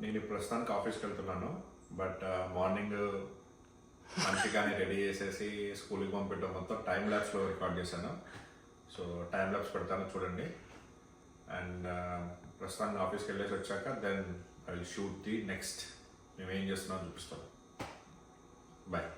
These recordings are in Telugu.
నేను ప్రస్తుతానికి ఆఫీస్కి వెళ్తున్నాను. బట్ మార్నింగ్ మంచిగానే రెడీ చేసేసి స్కూల్కి పంపించడం మొత్తం టైం ల్యాబ్స్లో రికార్డ్ చేశాను. సో టైం ల్యాబ్స్ పెడతాను చూడండి. అండ్ ప్రస్తుతానికి ఆఫీస్కి వెళ్ళేసి వచ్చాక then I will shoot the next మేము ఏం చేస్తున్నామో చూపిస్తాను. బాయ్.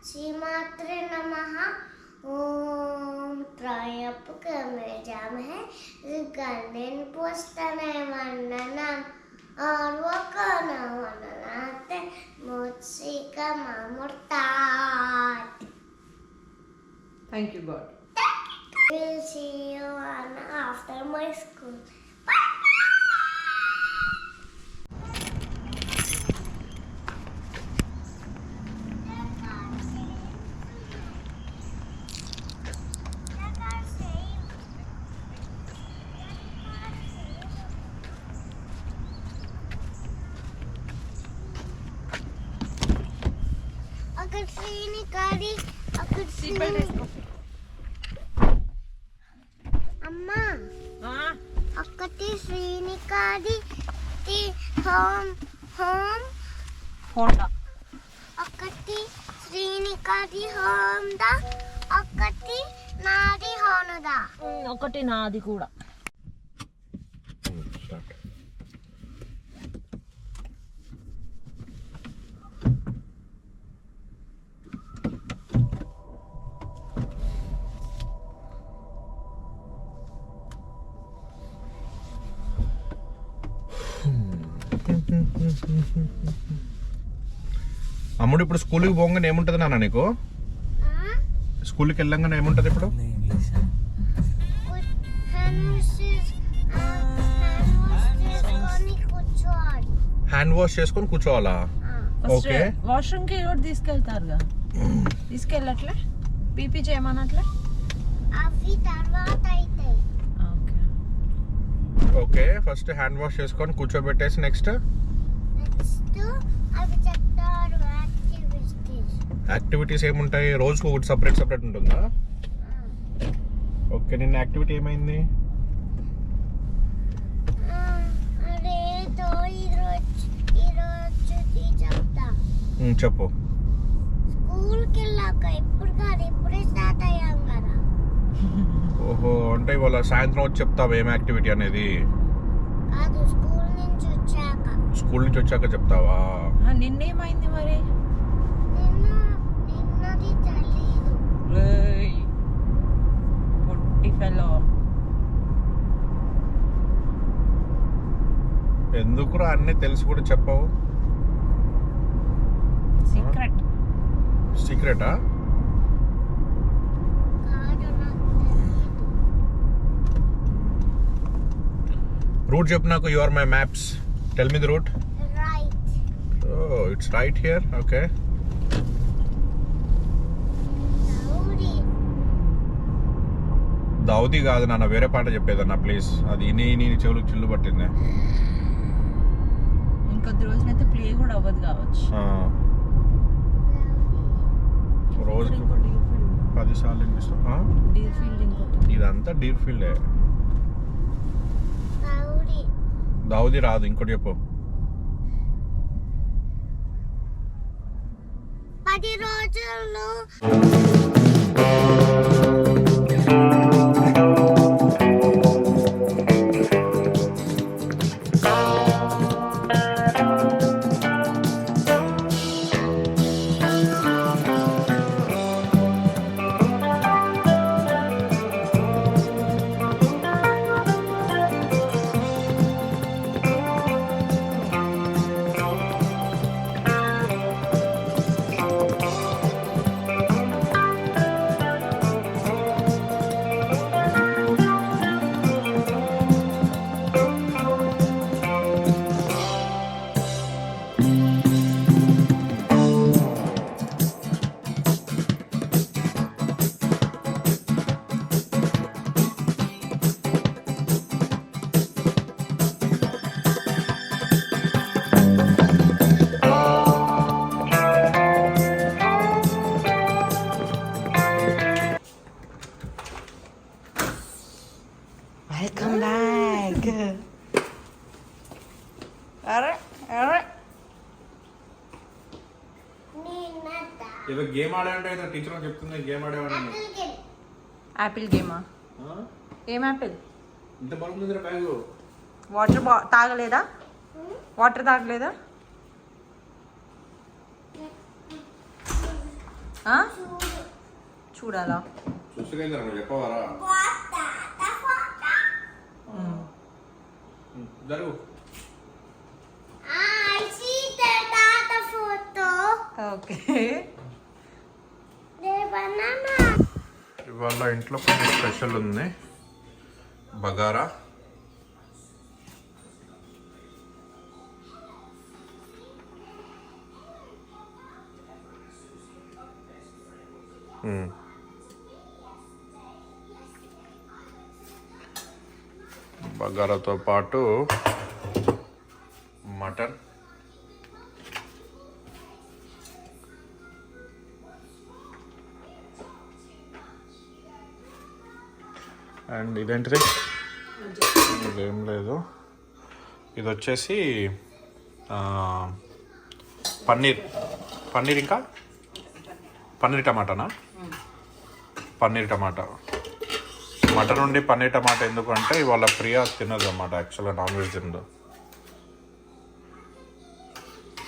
श्रीमात्रे नमः। ओम त्रयंबक यजामहे सुगंधिं पुष्टिवर्धनम् उर्वारुकमिव बन्धनात् मोक्षिकमामृतात्। Thank you, God. We'll see you after my school. अगर श्रीनिकारी अगर अम्मा अक्कटी श्रीनिकारी ती होम होम Honda. अक्कटी श्रीनिकारी होम दा अक्कटी नारी होनदा ఒకటి నాది కూడా. అమ్ముడు ఇప్పుడు స్కూల్కి పోగానే ఏముంటుంది నాన్న నీకు? స్కూల్కి వెళ్ళంగానే ఏముంటుంది ఇప్పుడు? హ్యాండ్ వాష్ చేసుకొని కూర్చోవాలా? ఓకే. వాష్రూమ్ కి కూడా తీసుకెళ్తారుగా, తీసుకెళ్ళట్లే? పీపీ చేయమన్నట్లే? అవి తర్వాత అయితాయి. Okay okay, first hand wash చేసుకొని కూర్చోబెట్టేసి నెక్స్ట్ అవి చెప్తారు యాక్టివిటీస్ ఏముంటాయి? రోజుకు ఒకటి సపరేట్ ఉంటుందా? ఓకే, నిన్న యాక్టివిటీ ఏమైంది? చెప్పు. స్కూల్కి వెళ్ళాక ఇప్పుడు కాదు, ఇప్పుడే స్టార్ట్ అయ్యాం కదా. ఓహో, అంటే ఇవాళ సాయంత్రం వచ్చి చెప్తావు ఏం యాక్టివిటీ అనేది? కాదు, స్కూల్ నుంచి వచ్చాక చెప్తావా? నిన్నేమైంది మరి? నిన్నది తెలీదు. పొట్టి ఫెలో. ఎందుకురా అన్నీ తెలిసి కూడా చెప్పావు? సీక్రెటా? రూట్ చెప్పు నాకు. You are my maps. Tell me the route. Right. Oh, it's right here. Okay. దావుది కాదు నాన్న, వేరే పాట చెప్పేదన్నా ప్లీజ్. అది నీ చెవులకు చిల్లు పట్టింది. ఇంకొద్ది రోజులైతే ప్లే కూడా అవ్వదు కావచ్చు. రోజుకు 10 సార్లు వినిపిస్తాం. ఇదంతా డీర్ ఫీల్డే. దావుది రాదు. ఇంకోటి చెప్పు. 10 రోజులు ఏదో గేమ్ ఆడాలంటే ఏదో టీచర్ చెప్తుంది గేమ్ ఆడేవాడిని. యాపిల్ గేమా? ఏం యాపిల్? ఇంత బాగుంది బ్యాగు. వాటర్ తాగలేదా? వాటర్ తాగలేదా? చూడాలా? చూసుకెళ్ళా నువ్వు చెప్పవారా? జరుగు. ఓకే. ఇవాళ ఇంట్లో కొన్ని స్పెషల్ ఉంది. బగారా, బగారాతో పాటు మటన్, అండ్ ఇదేంటిది? ఇదేం లేదు. ఇది వచ్చేసి పన్నీర్ ఇంకా పన్నీర్ టమాటానా? పన్నీర్ టమాటా. మటన్ నుండి పన్నీర్ టమాటా ఎందుకంటే ఇవాళ ప్రియా తినదు అన్నమాట. యాక్చువల్గా నాన్ వెజ్ తినదు.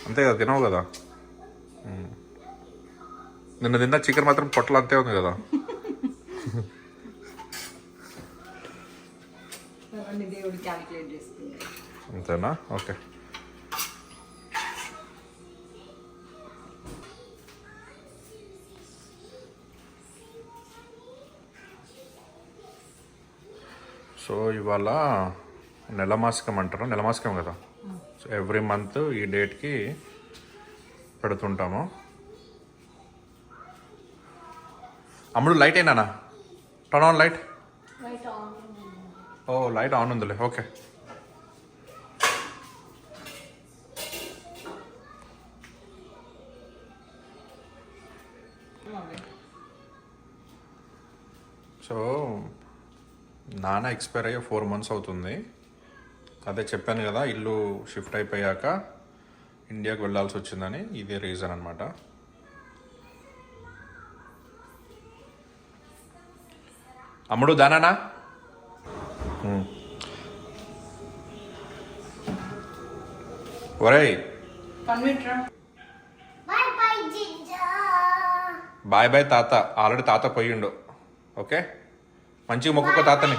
అంతే కదా, తినవు కదా. నిన్న తిన్న చికెన్ మాత్రం పొట్టలు అంతే ఉంది కదా. అంతేనా? ఓకే. సో ఇవాళ నెలమాసికం అంటారు. నెలమాసికం కదా. సో ఎవ్రీ మంత్ ఈ డేట్కి పెడుతుంటాము. అమ్ముడు లైట్ అయినా? Turn on light. Oh light on ఉందిలే. ఓకే. సో నాన్న ఎక్స్పైర్ అయ్యే 4 months అవుతుంది. అదే చెప్పాను కదా, ఇల్లు షిఫ్ట్ అయిపోయాక ఇండియాకి వెళ్ళాల్సి వచ్చిందని. ఇదే రీజన్ అనమాట. అమ్ముడు దానా? ఒరేయ్ బాయ్ బాయ్ తాత. ఆల్రెడీ తాత పోయిండు. ఓకే, మంచిగా మొక్కుకో తాతని.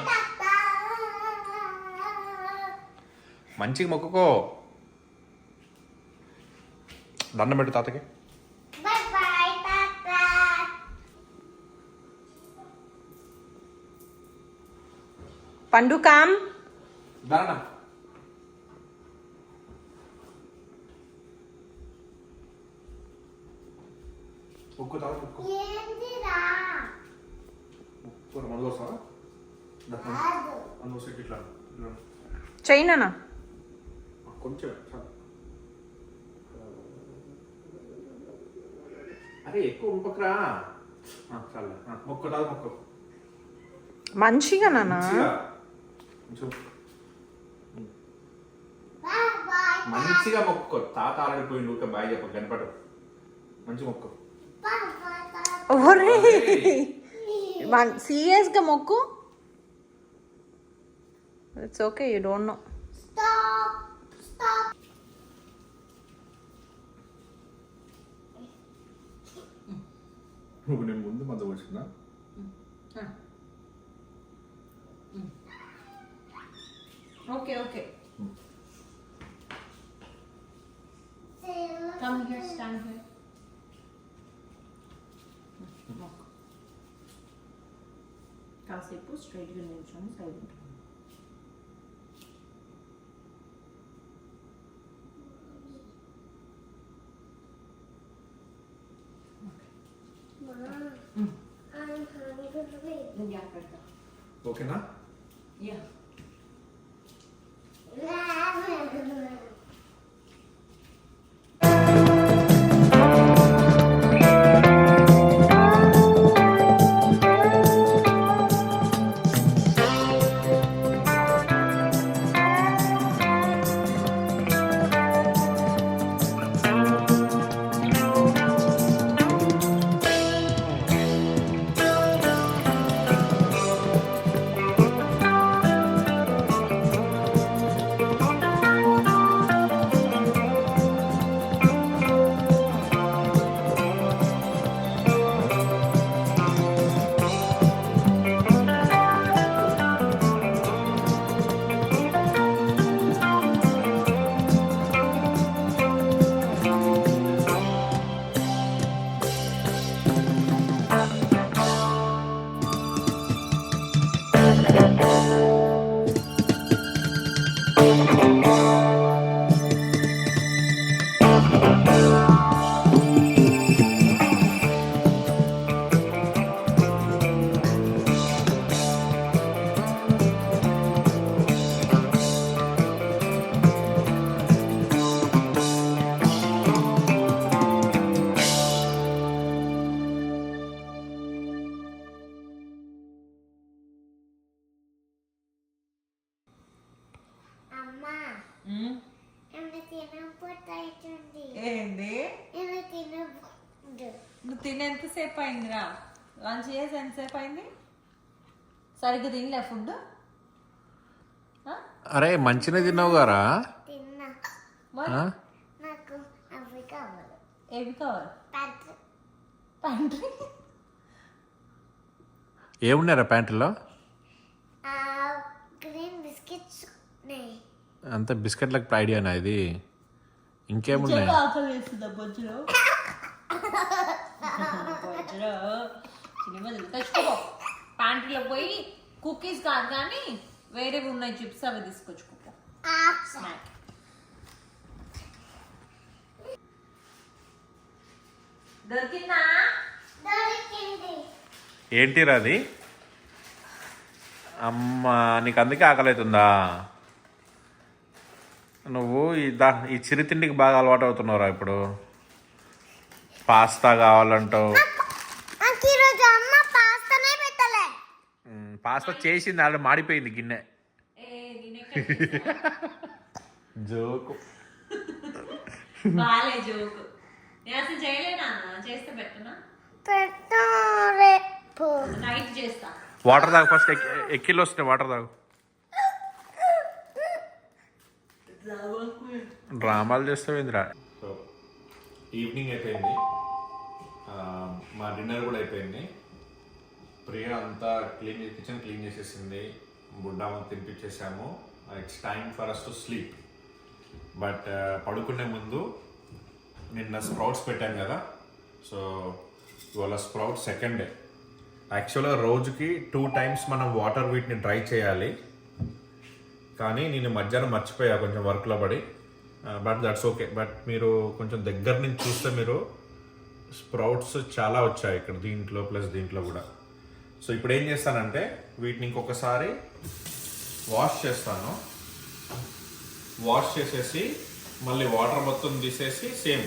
మంచిగా మొక్కుకో. దండం పెట్టు తాతకి. పండు కామ్. దానా మొక్కు తాత మొక్కు. చైనా కొంచెం అరే ఎక్కువ ఉంపకరా. చాలు మొక్కు తాత మొక్కు. మంచిగా నాన్న. మంచిగా మొక్కు. తాత ఆడిపోయింది. ఊరికే బాయ్ చెప్ప కనపడు. మంచి మొక్కు. సీరియస్గా మొక్కు. It's okay, you don't know. నువ్వు నేను ముందు మంద వచ్చిందా? Okay okay. Come here, stand here. కాసేపు స్ట్రైట్గా నిల్చొని సైలెంట్. ఓకేనా? యా. నువ్వు తిని ఎంతసేపు అయిందిరా? లంచ్ చేసి ఎంతసేపు అయింది? సరిగ్గా తినలే ఫుడ్? అరే మంచిగా తిన్నావు గారా. తిన్నా. మరి నాకు అవి కావాలి. ఏవి కావాలి? ప్యాంట్రీ. ప్యాంట్రీ? ఏమున్నారా ప్యాంటులో? గ్రీన్ బిస్కెట్స్ ఉన్నాయి. అంత బిస్కెట్లకు ఐడియానా ఇది? ఇంకేమున్నాయి? నిజంగా ఆకలి వేస్తుందా బొజ్జులో? బొజ్జులో సినిమా తెచ్చుకో. ప్యాంట్రీలో పోయి కుకీస్ కాదు కానీ వేరేవి ఉన్నాయి చిప్స్, అవి తీసుకొచ్చుకో. స్నాక్. దొరికిందా? దొరికింది. ఏంటిరా అది? అమ్మా నీకు అందుకే ఆకలి అవుతుందా? నువ్వు ఈ చిరుతిండికి బాగా అలవాటు అవుతున్నావురా ఇప్పుడు. పాస్తా కావాలంటావు. నాకు ఈరోజు అమ్మ పాస్తానే పెట్టలే. పాస్తా చేసింది ఆల్రెడీ మాడిపోయింది గిన్నె. జోకు బాలే జోకు. నేను అసలు చేయలేనా? చేస్తే పెట్టనా? పెట్టు రేపు. నైట్ చేస్తా. వాటర్ తాగు ఫస్ట్. ఎక్కిళ్ళు వస్తున్నాయి, వాటర్ తాగు. డ్రామాలు చేస్తావేంద్రా. సో ఈవినింగ్ అయిపోయింది, మా డిన్నర్ కూడా అయిపోయింది. ప్రియ అంతా కిచెన్ క్లీన్ చేసేసింది, బుడ్డామ తినిపించేసాము. It's time for us to sleep. But పడుకునే ముందు నిన్న స్ప్రౌట్స్ పెట్టాను కదా, సో ఇవాళ స్ప్రౌట్ సెకండ్ డే. యాక్చువల్గా రోజుకి 2 times మనం వాటర్ వీటిని డ్రై చేయాలి, కానీ నేను మధ్యాహ్నం మర్చిపోయా కొంచెం వర్క్లో పడి. But that's okay. బట్ మీరు కొంచెం దగ్గర నుంచి చూస్తే మీరు స్ప్రౌట్స్ చాలా వచ్చాయి ఇక్కడ, దీంట్లో ప్లస్ దీంట్లో కూడా. సో ఇప్పుడు ఏం చేస్తానంటే వీటిని ఇంకొకసారి వాష్ చేస్తాను. వాష్ చేసేసి మళ్ళీ వాటర్ మొత్తం తీసేసి సేమ్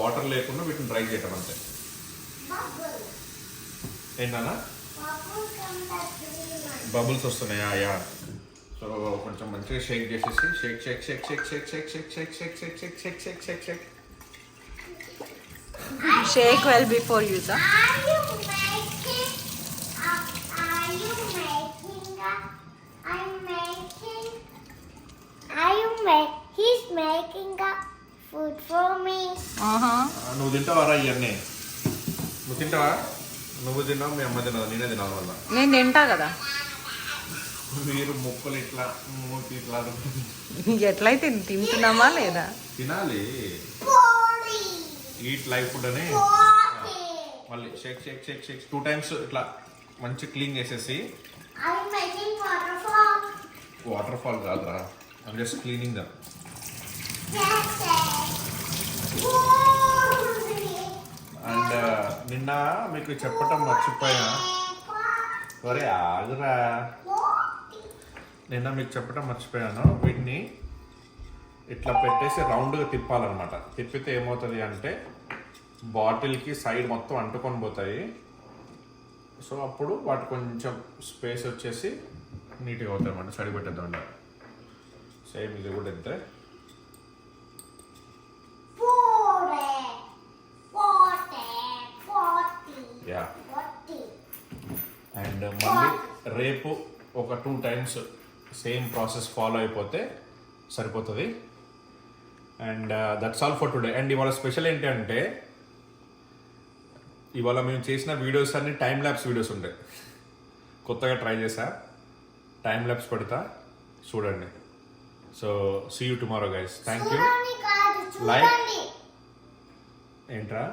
వాటర్ లేకుండా వీటిని డ్రై చేయటం అంతే. ఏంటన్నా బబుల్స్ వస్తున్నాయా? యా. సో కొంచెం మంచిగా షేక్ చేసేసి Sheikh Sheikh Sheikh Sheikh Sheikh Sheikh Sheikh Sheikh Sheikh Sheikh Sheikh Sheikh Sheikh Sheikh Sheikh. Shake well before use. Are you making? Are you making? I'm making. Are you make? He's making up food for me. నువ్వు తింటావారా ఇవన్నీ? నువ్వు తింటావా? నువ్వు తిన్నావు, మీ అమ్మ తినదు, నేనే తినాలి వల్ల. నేను తింటా కదా. మీరు ముక్కలు ఇట్లా మూతి ఇట్లా ఎట్లయితే తింటున్నామా లేదా? తినాలి. Body. ఈట్ లైఫ్ ఫుడ్ అని మళ్ళీ షేక్ షేక్ షేక్ షేక్ 2 times ఇట్లా మంచి క్లీన్ చేసేసి. I'm making waterfall. Waterfall కాదురా, I'm just cleaning them. And నిన్న మీకు చెప్పటం మర్చిపోయా. ఒరే ఆగురా, నిన్న మీకు చెప్పటం మర్చిపోయాను. వీటిని ఇట్లా పెట్టేసి రౌండ్గా తిప్పాలన్నమాట. తిప్పితే ఏమవుతుంది అంటే బాటిల్కి సైడ్ మొత్తం అంటుకొని పోతాయి. సో అప్పుడు వాటి కొంచెం స్పేస్ వచ్చేసి నీట్గా అవుతాయి అన్నమాట. సైడ్ పెట్టేద్దాం. సేమ్ ఇది కూడా అంతే. యా. అండ్ మళ్ళీ రేపు ఒక 2 times సేమ్ ప్రాసెస్ ఫాలో అయిపోతే సరిపోతుంది. And that's all for today. And ఇవాళ స్పెషల్ ఏంటి అంటే ఇవాళ మేము చేసిన వీడియోస్ అన్ని టైం ల్యాప్స్ వీడియోస్ ఉంటాయి. కొత్తగా ట్రై చేసా, టైం ల్యాప్స్ పెడతా, చూడండి. So see you tomorrow guys. Thank you. Like ఏంట్రా?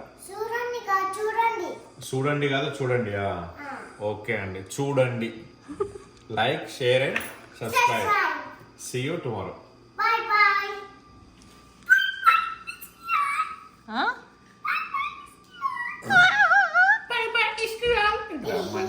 చూడండి కాదు చూడండి. ఓకే అండి, చూడండి. Like, share and subscribe. See you tomorrow. Bye bye. Bye bye.